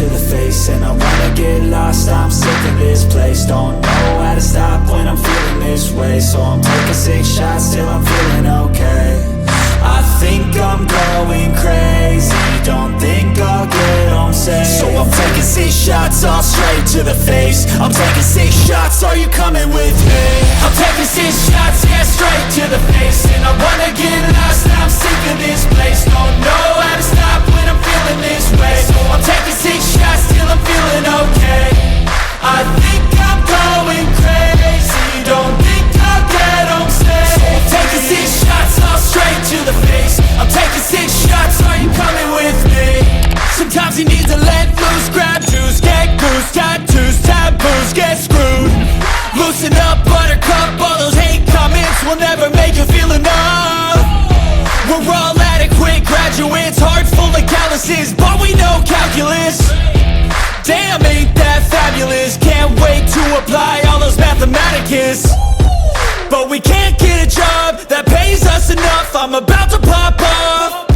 to the face, and I wanna get lost. I'm sick of this place, don't know how to stop when I'm feeling this way. So I'm taking 6 shots till I'm feeling okay. I think I'm going crazy, don't think I'll get home safe. So I'm taking 6 shots all straight to the face. I'm taking 6 shots, are you coming with me? I'm taking 6 shots, yeah, straight to the face. And I wanna get lost, I'm sick of this place. Don't know how to stop when I'm feeling this way. So I'm taking 6 shots till I'm feeling okay. I think I'm going crazy, don't think I'll get home safe. So I'm taking 6 shots all straight to the face. I'm taking 6 shots, are you coming with me? Sometimes you need to let loose, grab juice, get goose, tattoos, taboos, get screwed. Loosen up, buttercup, all those hate comments will never make you feel enough. We're all adequate graduates, heart full of calluses, but we know calculus. Damn, ain't that fabulous? Can't wait to apply all those mathematicus. But we can't get a job that pays us enough. I'm about to pop off.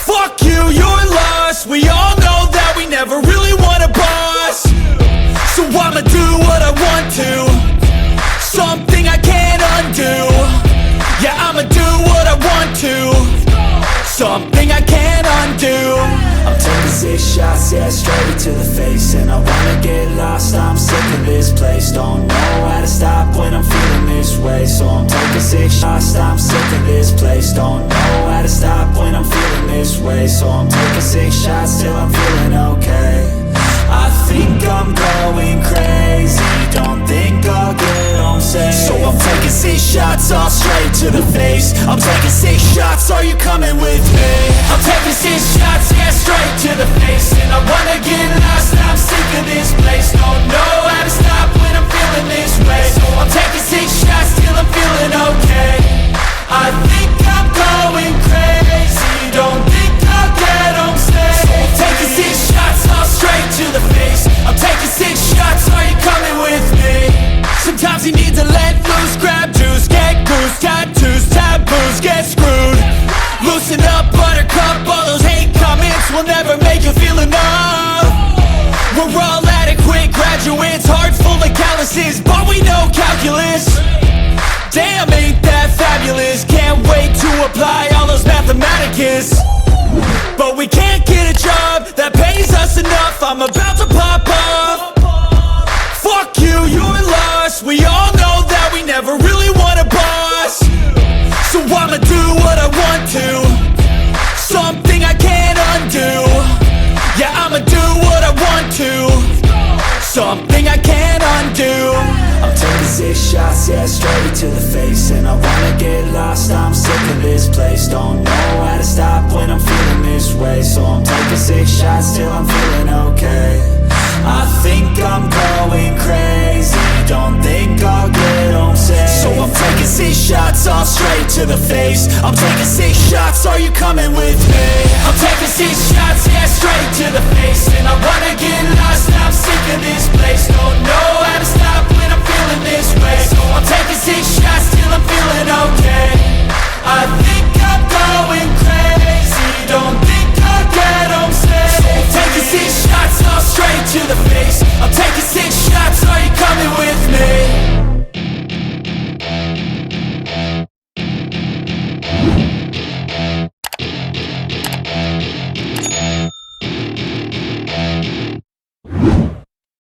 Fuck you, you're lost. We all know that we never really want a boss. So I'ma do what I want to, something I can't undo. Yeah, I'ma do what I want to, something I can't undo. I'm taking 6 shots, yeah, straight to the face. And I wanna get lost, I'm sick of this place. Don't know how to stop when I'm feeling this way. So I'm taking 6 shots, I'm sick of this place. Don't know how to stop when I'm feeling this way. So I'm taking 6 shots till I'm feeling okay. I think I'm going crazy, don't think I'll get home safe. So I'm taking 6 shots all straight to the face. I'm taking 6 shots, are you coming with me? I'm taking 6 shots, yeah, straight to the face. And I wanna get lost, I'm sick of this place. Don't know how to stop when I'm feeling this way. So I'm taking 6 shots till I'm feeling okay. I think I'm going crazy, don't think I'll get home safe. So I'm taking 6 shots all straight to the face. I'm taking 6 shots, are you coming with me? Sometimes you need to let loose, grab juice, get goose, tattoos, taboos, get screwed. Loosen up, buttercup, all those hate comments will never make you feel enough. We're all adequate graduates, heart full of calluses, but we know calculus. Damn, ain't that fabulous? Can't wait to apply all those mathematicus. But we can't get a job that pays us enough. I'm about to pop off. Fuck you, you're lost. We all know that we never really want a boss. So I'ma do what I want to, something I can't undo. Yeah, I'ma do what I want to, something I can't undo. I'm taking 6 shots, yeah, straight to the face. And I wanna get lost, I'm sick of this place. Don't know how to stop when I'm feeling this way. So I'm taking 6 shots till I'm feeling okay. I think I'm going crazy, don't think I'll get home safe. So I'm taking 6 shots all straight to the face. I'm taking 6 shots, are you coming with me? I'm taking 6 shots, yeah, straight to the face.